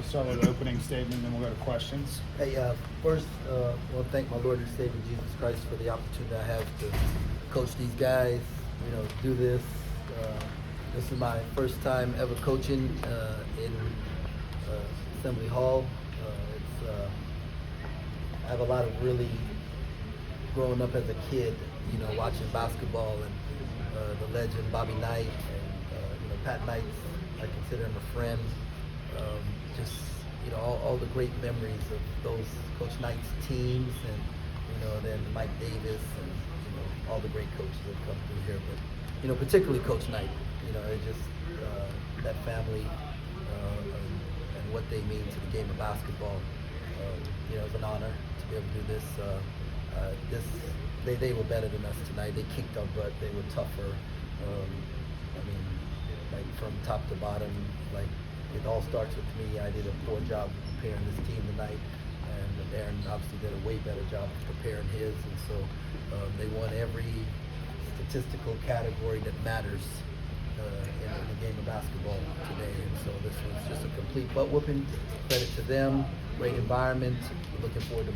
We'll start with an opening statement, then we'll go to questions. Hey, first, I want to thank my Lord and Savior Jesus Christ for the opportunity I have to coach these guys, do this. This is my first time ever coaching in Assembly Hall. I have a lot of really, growing up as a kid, watching basketball and the legend Bobby Knight and Pat Knight, I consider him a friend. All the great memories of those Coach Knight's teams and then Mike Davis and all the great coaches that come through here. But particularly Coach Knight, that family and what they mean to the game of basketball. It's an honor to be able to do this. They were better than us tonight. They kicked our butt. They were tougher. From top to bottom, it all starts with me. I did a poor job of preparing this team tonight, and Aaron obviously did a way better job of preparing his, and so they won every statistical category that matters in the game of basketball today, and so this was just a complete butt whooping. Credit to them, great environment, looking forward to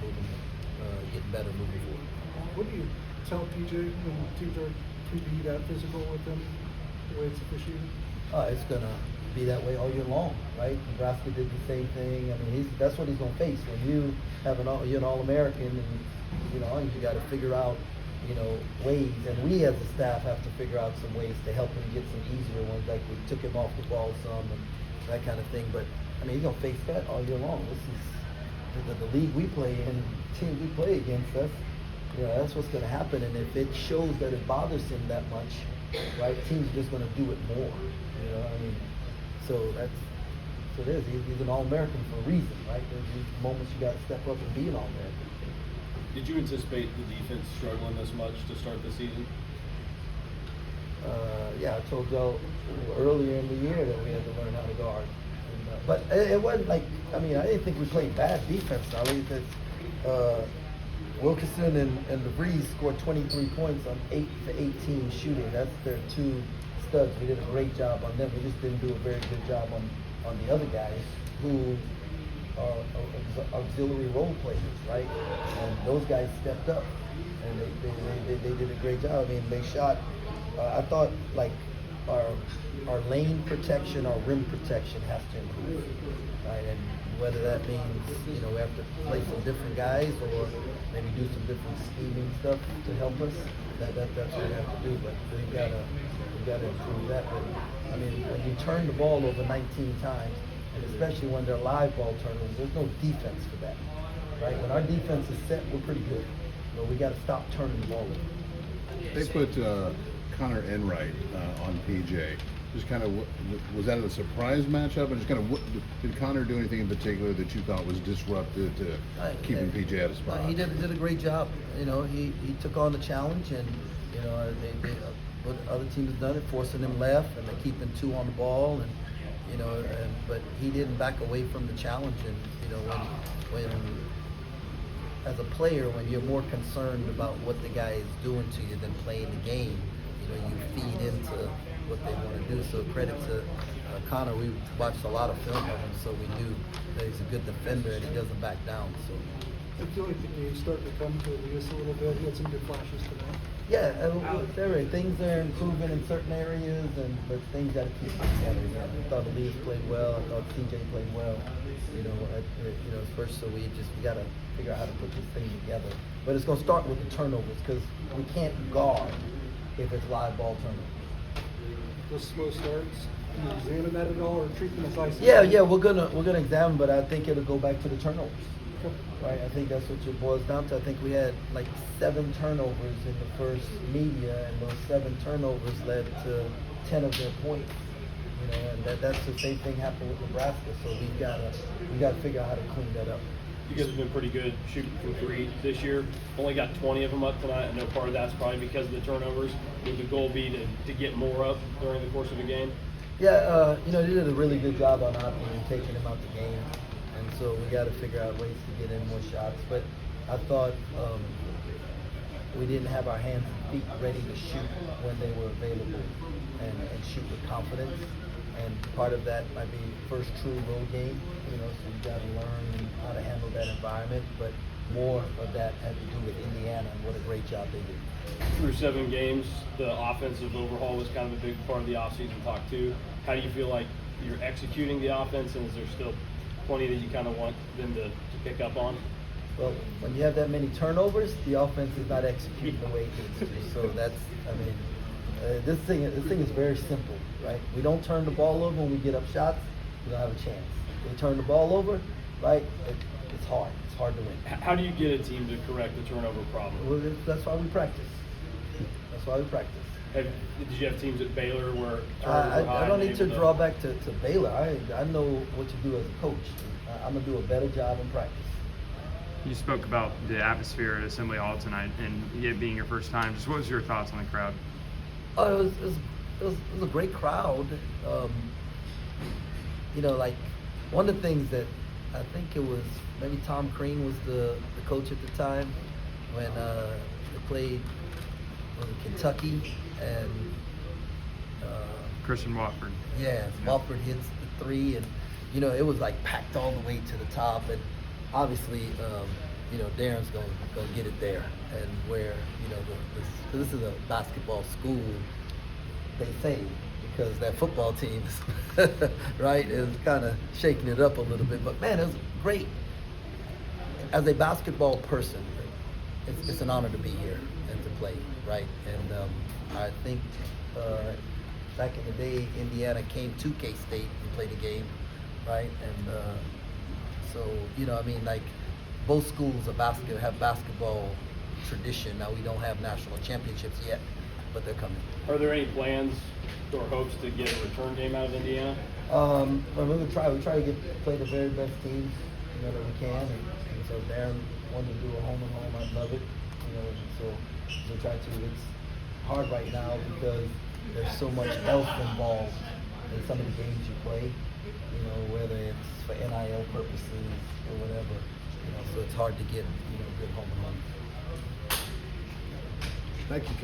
getting better moving forward. What do you tell PJ when teams are to be that physical with them, the way it's officiated? It's going to be that way all year long, right? Nebraska did the same thing. That's what he's going to face. When you have you're an All-American, and you got to figure out, ways. And we as a staff have to figure out some ways to help him get some easier ones, like we took him off the ball some and that kind of thing. But he's going to face that all year long. This is the league we play in, teams we play against us. That's what's going to happen. And if it shows that it bothers him that much, right, teams are just going to do it more. So it is. He's an All-American for a reason, right? There's these moments you got to step up and be an All-American. Did you anticipate the defense struggling this much to start the season? Yeah, I told y'all earlier in the year that we had to learn how to guard. But it wasn't like, I didn't think we played bad defense. Wilkerson and DeVries scored 23 points on 8 for 18 shooting. That's their two studs. We did a great job on them. We just didn't do a very good job on the other guys who are auxiliary role players, right? And those guys stepped up, and they did a great job. They shot. I thought our lane protection, our rim protection has to improve, right? And whether that means we have to play some different guys or maybe do some different scheming stuff to help us. That's what we have to do. But we've got to improve that. But when you turn the ball over 19 times, and especially when they're live ball turnovers, there's no defense for that, right? When our defense is set, we're pretty good. But we got to stop turning the ball over. They put Connor Enright on PJ. Just kind of, was that a surprise matchup? And just kind of, did Connor do anything in particular that you thought was disruptive to keeping PJ at a spot? He did a great job. He took on the challenge, and what other teams have done it, forcing him left, and they're keeping two on the ball, and but he didn't back away from the challenge. And when as a player, when you're more concerned about what the guy is doing to you than playing the game, you feed into what they want to do. So credit to Connor. We watched a lot of film of him, so we knew that he's a good defender and he doesn't back down. So I feel like he's starting to come to Elias a little bit. He had some good flashes tonight. Yeah, things are improving in certain areas, but things got to keep together. I thought Elias played well. I thought TJ played well. First, so we got to figure out how to put this thing together. But it's going to start with the turnovers, because we can't guard if it's live ball turnovers. Those slow starts, can you examine that at all or treat them as isolated? Yeah, we're gonna examine, but I think it'll go back to the turnovers. Right, I think that's what it boils down to. I think we had 7 turnovers in the first media, and those 7 turnovers led to 10 of their points. And that's the same thing happened with Nebraska. So we got to figure out how to clean that up. You guys have been pretty good shooting from 3 this year. Only got 20 of them up tonight. I know part of that's probably because of the turnovers. Would the goal be to get more up during the course of the game? Yeah, they did a really good job on our team taking them out the game. And so we got to figure out ways to get in more shots. But I thought we didn't have our hands and feet ready to shoot when they were available and shoot with confidence. and part of that might be first true road game, you know, so you got to learn how to handle that environment, but more of that had to do with Indiana and what a great job they did. Through 7 games, the offensive overhaul was kind of a big part of the offseason talk too. How do you feel like you're executing the offense, and is there still plenty that you kind of want them to pick up on? Well, when you have that many turnovers, the offense is not executing the way it needs to. So that's, I mean, this thing is very simple, right? We don't turn the ball over when we get up shots, we don't have a chance. We turn the ball over, right? It's hard. It's hard to win. How do you get a team to correct the turnover problem? Well, that's why we practice. That's why we practice. Did you have teams at Baylor where turnovers were high I don't and need to able draw back to Baylor. I know what to do as a coach. I'm gonna do a better job in practice. You spoke about the atmosphere at Assembly Hall tonight, and it being your first time. Just what was your thoughts on the crowd? Oh, it was a great crowd. You know, like one of the things that I think it was maybe Tom Crean was the coach at the time when they played Kentucky and Christian Watford. yeah, Watford hits the 3, and you know it was like packed all the way to the top, and obviously you know Darren's gonna get it there, and where you know this is a basketball school, they say, because that football team is right is kind of shaking it up a little bit, but man, it was great. As a basketball person, it's an honor to be here and to play, right? And I think back in the day, Indiana came to K-State and played a game, right? And so, you know, I mean, like both schools of have basketball tradition. Now we don't have national championships yet, but they're coming. Are there any plans or hopes to get a return game out of Indiana? Well, we're gonna try. We try to play the very best teams, you know, that we can. And so Darren wanted to do a home and home. I love it, you know. And so we try to. It's hard right now because there's so much else involved in some of the games you play. You know, whether it's for NIL purposes or whatever. You know, so it's hard to get good home and home. Thank you, Coach.